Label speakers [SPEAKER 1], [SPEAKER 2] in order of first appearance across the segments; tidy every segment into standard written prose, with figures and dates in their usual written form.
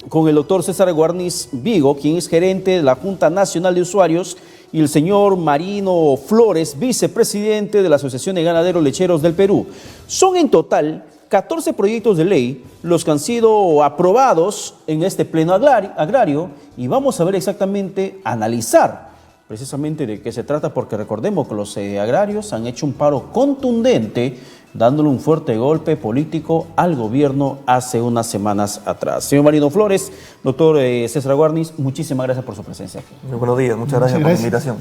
[SPEAKER 1] Con el doctor César Guarniz Vigo, quien es gerente de la Junta Nacional de Usuarios, y el señor Marino Flores, vicepresidente de la Asociación de Ganaderos Lecheros del Perú. Son en total 14 proyectos de ley los que han sido aprobados en este pleno agrario y vamos a ver exactamente, analizar precisamente de qué se trata, porque recordemos que los agrarios han hecho un paro contundente, dándole un fuerte golpe político al gobierno hace unas semanas atrás. Señor Marino Flores, doctor César Guarniz, muchísimas gracias por su presencia aquí.
[SPEAKER 2] Muy buenos días, muchas gracias por la invitación.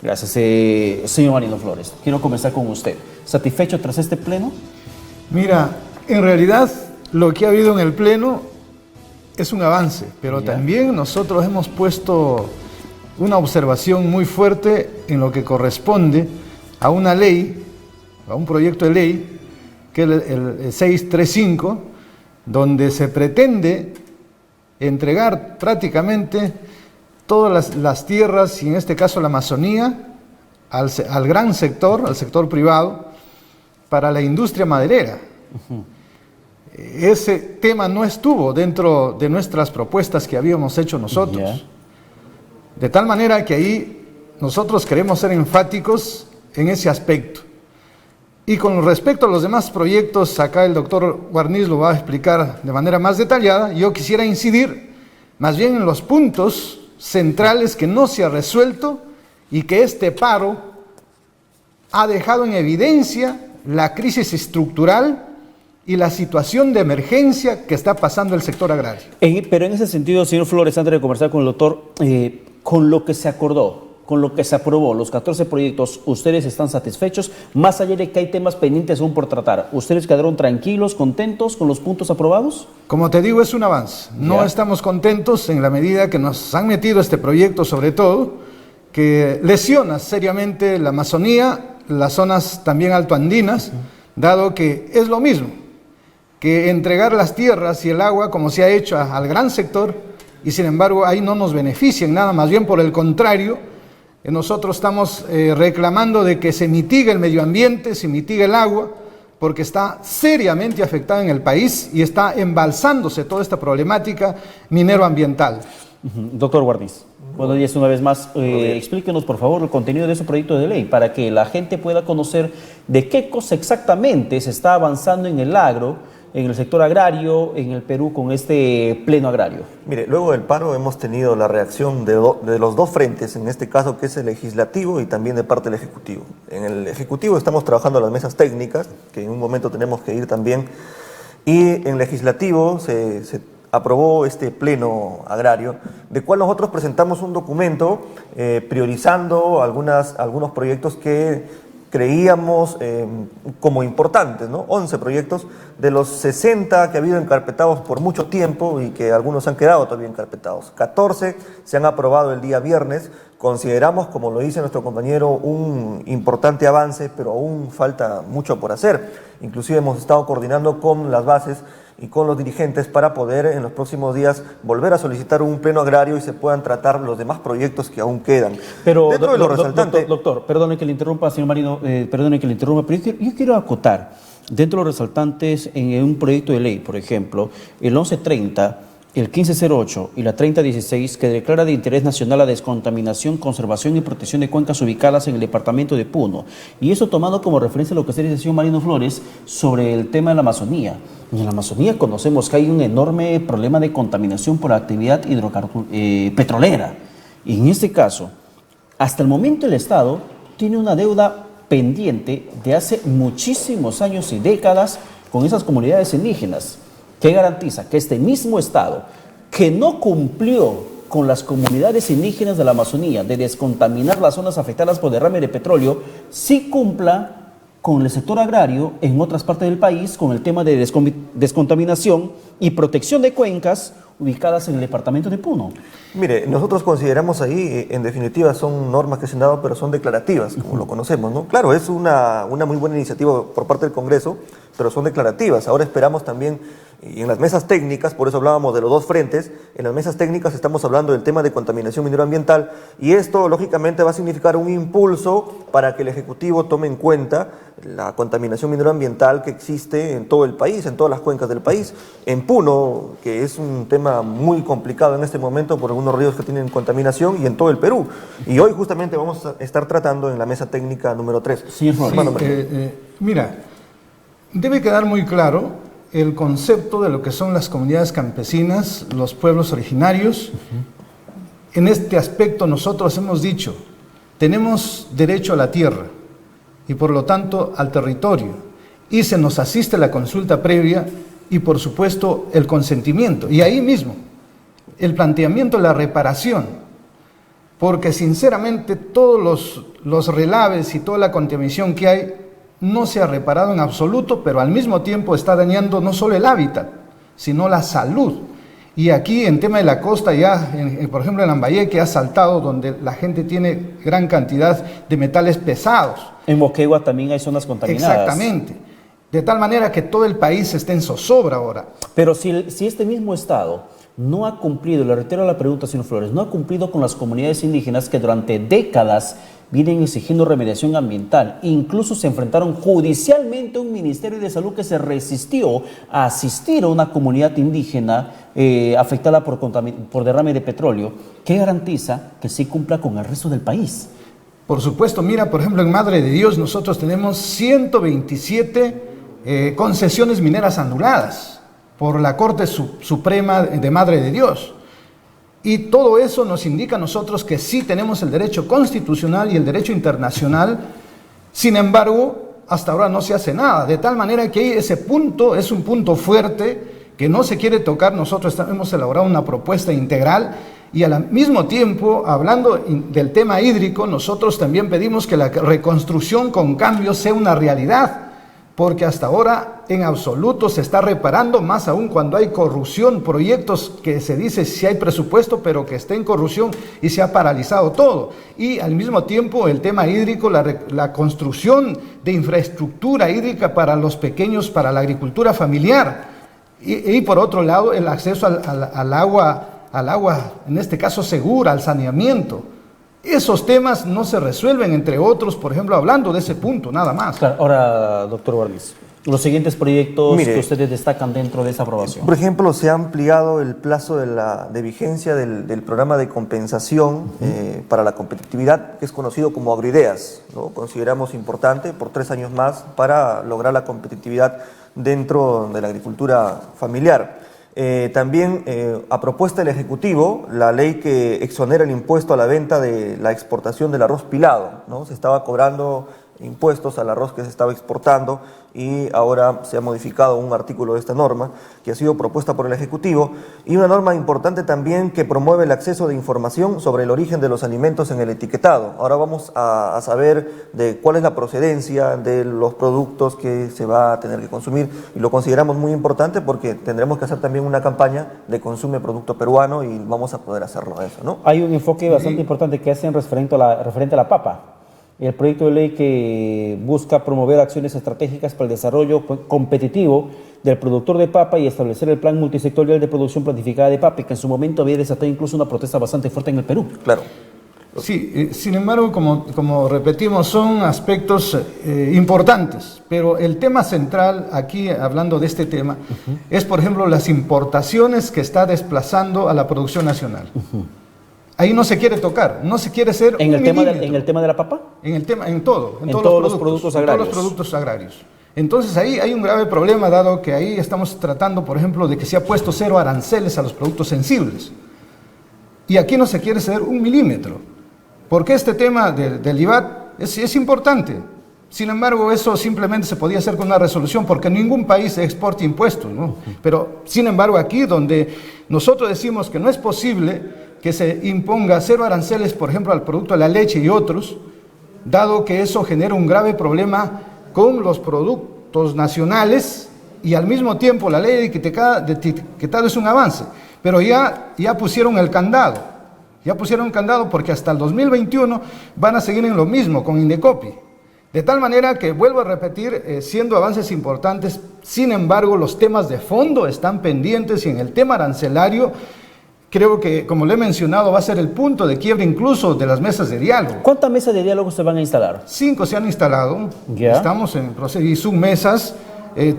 [SPEAKER 1] Gracias, señor Marino Flores. Quiero comenzar con usted. ¿Satisfecho tras este pleno?
[SPEAKER 3] Mira, en realidad lo que ha habido en el pleno es un avance, pero también nosotros hemos puesto una observación muy fuerte en lo que corresponde a una ley, a un proyecto de ley, que es el 635, donde se pretende entregar prácticamente todas las tierras, y en este caso la Amazonía, al gran sector, al sector privado, para la industria maderera. Ese tema no estuvo dentro de nuestras propuestas que habíamos hecho nosotros. De tal manera que ahí nosotros queremos ser enfáticos en ese aspecto. Y con respecto a los demás proyectos, acá el doctor Guarniz lo va a explicar de manera más detallada. Yo quisiera incidir más bien en los puntos centrales que no se ha resuelto y que este paro ha dejado en evidencia la crisis estructural y la situación de emergencia que está pasando el sector agrario.
[SPEAKER 1] Pero en ese sentido, señor Flores, antes de conversar con el doctor, con lo que se acordó, con lo que se aprobó, los 14 proyectos, ¿ustedes están satisfechos? Más allá de que hay temas pendientes aún por tratar, ¿ustedes quedaron tranquilos, contentos con los puntos aprobados?
[SPEAKER 3] Como te digo, es un avance. No estamos contentos en la medida que nos han metido este proyecto, sobre todo, que lesiona seriamente la Amazonía, las zonas también altoandinas, dado que es lo mismo que entregar las tierras y el agua como se ha hecho al gran sector, y sin embargo ahí no nos benefician nada, más bien por el contrario, nosotros estamos reclamando de que se mitigue el medio ambiente, se mitigue el agua, porque está seriamente afectada en el país y está embalsándose toda esta problemática minero-ambiental.
[SPEAKER 1] Doctor Guarniz, buenos días una vez más. Explíquenos, por favor, el contenido de ese proyecto de ley para que la gente pueda conocer de qué cosa exactamente se está avanzando en el agro, en el sector agrario, en el Perú, con este pleno agrario.
[SPEAKER 2] Mire, luego del paro hemos tenido la reacción de los dos frentes, en este caso que es el legislativo y también de parte del ejecutivo. En el ejecutivo estamos trabajando las mesas técnicas, que en un momento tenemos que ir también, y en el legislativo se aprobó este pleno agrario, de cual nosotros presentamos un documento priorizando algunos proyectos que creíamos como importantes, ¿no? 11 proyectos de los 60 que ha habido encarpetados por mucho tiempo y que algunos han quedado todavía encarpetados. 14 se han aprobado el día viernes. Consideramos, como lo dice nuestro compañero, un importante avance, pero aún falta mucho por hacer. Inclusive hemos estado coordinando con las bases y con los dirigentes para poder en los próximos días volver a solicitar un pleno agrario y se puedan tratar los demás proyectos que aún quedan.
[SPEAKER 1] Pero, dentro de lo resaltante... Doctor, perdone que le interrumpa, señor Marino, perdone que le interrumpa, pero yo quiero acotar, dentro de los resaltantes en un proyecto de ley, por ejemplo, el 1130, el 1508 y la 3016, que declara de interés nacional la descontaminación, conservación y protección de cuencas ubicadas en el departamento de Puno. Y eso tomado como referencia a lo que usted dice, señor Marino Flores, sobre el tema de la Amazonía. En la Amazonía conocemos que hay un enorme problema de contaminación por actividad petrolera. Y en este caso, hasta el momento el Estado tiene una deuda pendiente de hace muchísimos años y décadas con esas comunidades indígenas. ¿Qué garantiza? Que este mismo Estado, que no cumplió con las comunidades indígenas de la Amazonía de descontaminar las zonas afectadas por derrame de petróleo, sí cumpla con el sector agrario en otras partes del país con el tema de descontaminación y protección de cuencas ubicadas en el departamento de Puno.
[SPEAKER 2] Mire, nosotros consideramos ahí, en definitiva, son normas que se han dado, pero son declarativas, como lo conocemos, ¿no? Claro, es una muy buena iniciativa por parte del Congreso, pero son declarativas. Ahora esperamos también Y en las mesas técnicas, por eso hablábamos de los dos frentes, en las mesas técnicas estamos hablando del tema de contaminación mineroambiental y esto lógicamente va a significar un impulso para que el Ejecutivo tome en cuenta la contaminación mineroambiental que existe en todo el país, en todas las cuencas del país. En Puno, que es un tema muy complicado en este momento por algunos ríos que tienen contaminación, y en todo el Perú. Y hoy justamente vamos a estar tratando en la mesa técnica número 3.
[SPEAKER 3] Sí, mira, debe quedar muy claro el concepto de lo que son las comunidades campesinas, los pueblos originarios. En este aspecto nosotros hemos dicho, tenemos derecho a la tierra y por lo tanto al territorio, y se nos asiste la consulta previa y por supuesto el consentimiento, y ahí mismo el planteamiento de la reparación, porque sinceramente todos los relaves y toda la contaminación que hay no se ha reparado en absoluto, pero al mismo tiempo está dañando no solo el hábitat, sino la salud. Y aquí en tema de la costa ya, por ejemplo en Lambayeque ha saltado, donde la gente tiene gran cantidad de metales pesados.
[SPEAKER 1] En Moquegua también hay zonas contaminadas.
[SPEAKER 3] Exactamente. De tal manera que todo el país está en zozobra ahora.
[SPEAKER 1] Pero si este mismo Estado no ha cumplido, le reitero la pregunta, señor Flores, no ha cumplido con las comunidades indígenas que durante décadas vienen exigiendo remediación ambiental, incluso se enfrentaron judicialmente a un Ministerio de Salud que se resistió a asistir a una comunidad indígena afectada por derrame de petróleo, ¿qué garantiza que sí cumpla con el resto del país?
[SPEAKER 3] Por supuesto, mira, por ejemplo, en Madre de Dios nosotros tenemos 127 concesiones mineras anuladas por la Corte Suprema de Madre de Dios. Y todo eso nos indica a nosotros que sí tenemos el derecho constitucional y el derecho internacional. Sin embargo, hasta ahora no se hace nada, de tal manera que ese punto es un punto fuerte que no se quiere tocar. Nosotros hemos elaborado una propuesta integral y al mismo tiempo, hablando del tema hídrico, nosotros también pedimos que la reconstrucción con cambios sea una realidad, porque hasta ahora en absoluto se está reparando, más aún cuando hay corrupción, proyectos que se dice si hay presupuesto, pero que está en corrupción y se ha paralizado todo. Y al mismo tiempo el tema hídrico, la construcción de infraestructura hídrica para los pequeños, para la agricultura familiar. Y por otro lado, el acceso al agua, en este caso segura, al saneamiento. Esos temas no se resuelven, entre otros, por ejemplo, hablando de ese punto, nada más.
[SPEAKER 1] Claro, ahora, doctor Warnes, los siguientes proyectos que ustedes destacan dentro de esa aprobación.
[SPEAKER 2] Por ejemplo, se ha ampliado el plazo de vigencia del programa de compensación para la competitividad, que es conocido como Agroideas, ¿no? Consideramos importante por 3 años más para lograr la competitividad dentro de la agricultura familiar. También a propuesta del Ejecutivo, la ley que exonera el impuesto a la venta de la exportación del arroz pilado, ¿no? Se estaba cobrando impuestos al arroz que se estaba exportando y ahora se ha modificado un artículo de esta norma que ha sido propuesta por el Ejecutivo, y una norma importante también que promueve el acceso de información sobre el origen de los alimentos en el etiquetado. Ahora vamos a saber de cuál es la procedencia de los productos que se va a tener que consumir, y lo consideramos muy importante porque tendremos que hacer también una campaña de consume producto peruano y vamos a poder hacerlo eso, ¿no?
[SPEAKER 1] Hay un enfoque bastante importante que hacen referente a la papa. El proyecto de ley que busca promover acciones estratégicas para el desarrollo competitivo del productor de papa y establecer el plan multisectorial de producción planificada de papa, que en su momento había desatado incluso una protesta bastante fuerte en el Perú.
[SPEAKER 2] Claro.
[SPEAKER 3] Sí, sin embargo, como repetimos, son aspectos importantes, pero el tema central aquí, hablando de este tema, es, por ejemplo, las importaciones que está desplazando a la producción nacional. Ahí no se quiere tocar, no se quiere ser
[SPEAKER 1] ¿En el tema de la papa?
[SPEAKER 3] En todos
[SPEAKER 1] los productos agrarios.
[SPEAKER 3] En todos los productos agrarios. Entonces ahí hay un grave problema, dado que ahí estamos tratando, por ejemplo, de que se ha puesto 0 aranceles a los productos sensibles. Y aquí no se quiere ceder 1 milímetro, porque este tema del IVAT es importante. Sin embargo, eso simplemente se podía hacer con una resolución, porque ningún país exporta impuestos, ¿no? Pero, sin embargo, aquí donde nosotros decimos que no es posible que se imponga 0 aranceles, por ejemplo, al producto de la leche y otros, dado que eso genera un grave problema con los productos nacionales, y al mismo tiempo la ley de etiquetado es un avance, pero ya pusieron el candado, porque hasta el 2021 van a seguir en lo mismo con Indecopi. De tal manera que, vuelvo a repetir, siendo avances importantes, sin embargo, los temas de fondo están pendientes y en el tema arancelario, creo que, como le he mencionado, va a ser el punto de quiebre incluso de las mesas de diálogo.
[SPEAKER 1] ¿Cuántas mesas de diálogo se van a instalar?
[SPEAKER 3] 5 se han instalado,
[SPEAKER 1] Ya.
[SPEAKER 3] Estamos en proceso y submesas.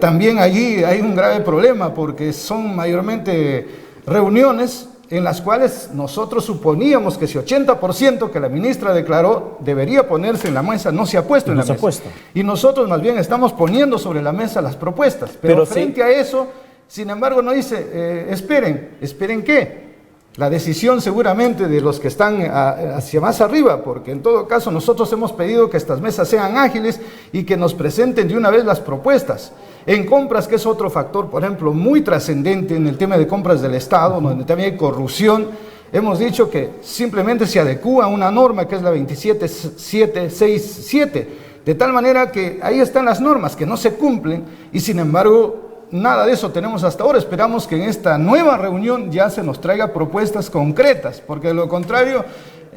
[SPEAKER 3] También allí hay un grave problema porque son mayormente reuniones en las cuales nosotros suponíamos que si 80% que la ministra declaró debería ponerse en la mesa, no se ha puesto en la mesa. Y nosotros más bien estamos poniendo sobre la mesa las propuestas. Pero frente a eso, sin embargo, no dice, ¿esperen qué? La decisión seguramente de los que están hacia más arriba, porque en todo caso nosotros hemos pedido que estas mesas sean ágiles y que nos presenten de una vez las propuestas. En compras, que es otro factor, por ejemplo, muy trascendente en el tema de compras del Estado, donde también hay corrupción, hemos dicho que simplemente se adecúa a una norma que es la 27767, de tal manera que ahí están las normas que no se cumplen y sin embargo nada de eso tenemos hasta ahora. Esperamos que en esta nueva reunión ya se nos traiga propuestas concretas, porque de lo contrario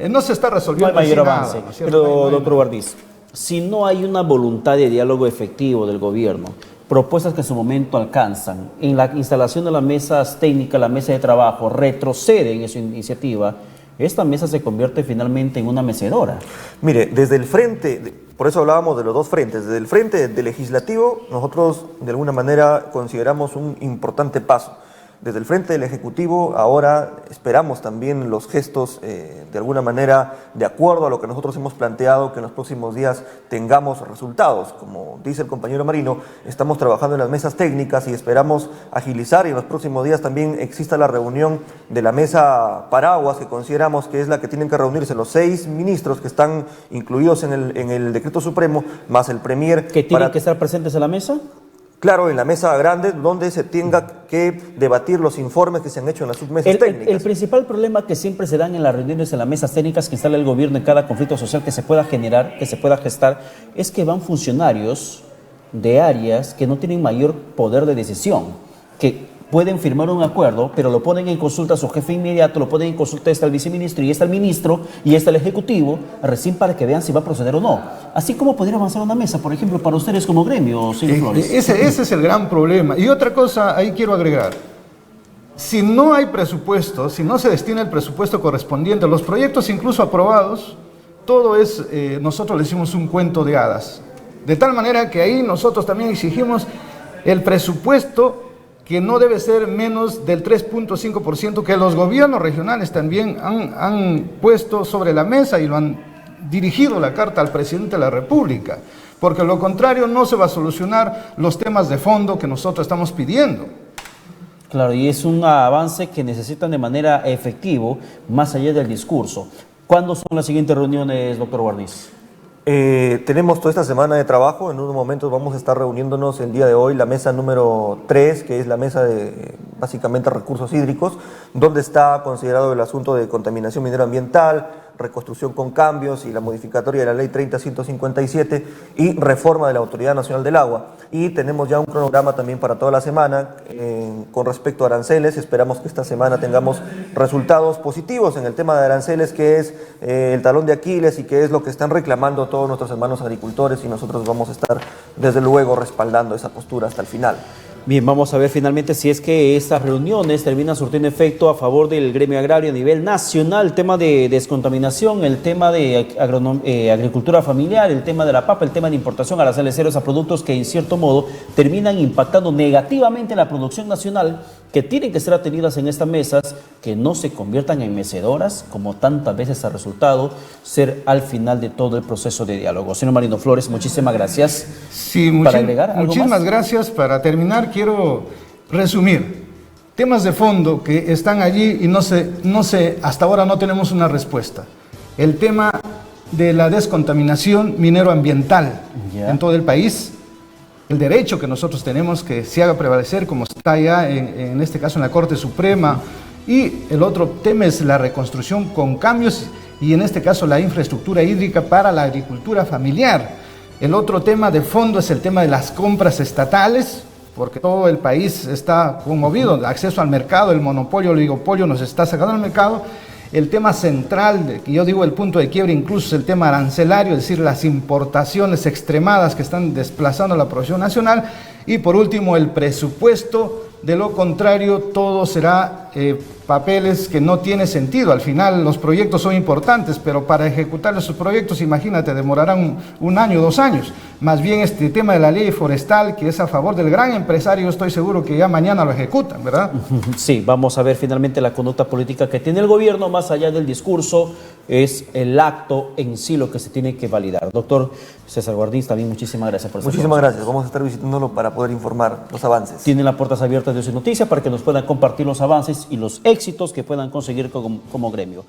[SPEAKER 3] no se está resolviendo.
[SPEAKER 1] No hay mayor avance.
[SPEAKER 3] Nada,
[SPEAKER 1] pero, doctor Guardiz, si no hay una voluntad de diálogo efectivo del gobierno, propuestas que en su momento alcanzan, en la instalación de las mesas técnicas, la mesa de trabajo, retroceden en su iniciativa, esta mesa se convierte finalmente en una mecedora.
[SPEAKER 2] Mire, desde el frente, por eso hablábamos de los dos frentes, desde el frente del legislativo nosotros de alguna manera consideramos un importante paso. Desde el frente del Ejecutivo ahora esperamos también los gestos de alguna manera de acuerdo a lo que nosotros hemos planteado, que en los próximos días tengamos resultados. Como dice el compañero Marino, estamos trabajando en las mesas técnicas y esperamos agilizar y en los próximos días también exista la reunión de la mesa paraguas, que consideramos que es la que tienen que reunirse los 6 ministros que están incluidos en el decreto supremo, más el premier.
[SPEAKER 1] ¿Que tienen que estar presentes en la mesa?
[SPEAKER 2] Claro, en la mesa grande, donde se tenga que debatir los informes que se han hecho en las submesas técnicas.
[SPEAKER 1] El principal problema que siempre se dan en las reuniones en las mesas técnicas que instala el gobierno en cada conflicto social que se pueda generar, que se pueda gestar, es que van funcionarios de áreas que no tienen mayor poder de decisión, que pueden firmar un acuerdo, pero lo ponen en consulta a su jefe inmediato, lo ponen en consulta está el viceministro y está el ministro y está el ejecutivo, recién para que vean si va a proceder o no. Así como podría avanzar una mesa, por ejemplo, para ustedes como gremio, señor Flores.
[SPEAKER 3] Ese es el gran problema. Y otra cosa, ahí quiero agregar. Si no hay presupuesto, si no se destina el presupuesto correspondiente, los proyectos incluso aprobados, todo es, nosotros le hicimos un cuento de hadas. De tal manera que ahí nosotros también exigimos el presupuesto que no debe ser menos del 3.5% que los gobiernos regionales también han puesto sobre la mesa y lo han dirigido la carta al presidente de la República, porque lo contrario no se va a solucionar los temas de fondo que nosotros estamos pidiendo.
[SPEAKER 1] Claro, y es un avance que necesitan de manera efectiva, más allá del discurso. ¿Cuándo son las siguientes reuniones, doctor Guardiz?
[SPEAKER 2] Tenemos toda esta semana de trabajo. En unos momentos vamos a estar reuniéndonos el día de hoy, la mesa número 3, que es la mesa de básicamente recursos hídricos, donde está considerado el asunto de contaminación minero ambiental, reconstrucción con cambios y la modificatoria de la ley 30.157 y reforma de la Autoridad Nacional del Agua. Y tenemos ya un cronograma también para toda la semana con respecto a aranceles. Esperamos que esta semana tengamos resultados positivos en el tema de aranceles, que es el talón de Aquiles y que es lo que están reclamando todos nuestros hermanos agricultores, y nosotros vamos a estar desde luego respaldando esa postura hasta el final.
[SPEAKER 1] Bien, vamos a ver finalmente si es que estas reuniones terminan surtiendo efecto a favor del gremio agrario a nivel nacional, el tema de descontaminación, el tema de agricultura familiar, el tema de la papa, el tema de importación aranceles ceros a productos que en cierto modo terminan impactando negativamente en la producción nacional, que tienen que ser atendidas en estas mesas, que no se conviertan en mecedoras, como tantas veces ha resultado ser al final de todo el proceso de diálogo. Señor Marino Flores, muchísimas gracias.
[SPEAKER 3] Sí,
[SPEAKER 1] ¿Para agregar algo
[SPEAKER 3] muchísimas
[SPEAKER 1] más?
[SPEAKER 3] Gracias. Para terminar, quiero resumir temas de fondo que están allí y no sé, hasta ahora no tenemos una respuesta. El tema de la descontaminación minero-ambiental en todo el país, el derecho que nosotros tenemos que se haga prevalecer, como está ya en este caso en la Corte Suprema, y el otro tema es la reconstrucción con cambios y en este caso la infraestructura hídrica para la agricultura familiar. El otro tema de fondo es el tema de las compras estatales, porque todo el país está conmovido, el acceso al mercado, el monopolio, el oligopolio nos está sacando al mercado. El tema central, que yo digo el punto de quiebre incluso, es el tema arancelario, es decir, las importaciones extremadas que están desplazando la producción nacional. Y por último, el presupuesto. De lo contrario, todo será papeles que no tiene sentido. Al final, los proyectos son importantes, pero para ejecutar esos proyectos, imagínate, demorarán un año, 2 años. Más bien este tema de la ley forestal, que es a favor del gran empresario, estoy seguro que ya mañana lo ejecutan, ¿verdad?
[SPEAKER 1] Sí, vamos a ver finalmente la conducta política que tiene el gobierno, más allá del discurso, es el acto en sí lo que se tiene que validar. Doctor César Guardins, también muchísimas gracias por esta
[SPEAKER 2] Muchísimas gracias. Vamos a estar visitándolo para poder informar los avances.
[SPEAKER 1] Tienen las puertas abiertas de Su Noticia para que nos puedan compartir los avances y los éxitos que puedan conseguir como gremio.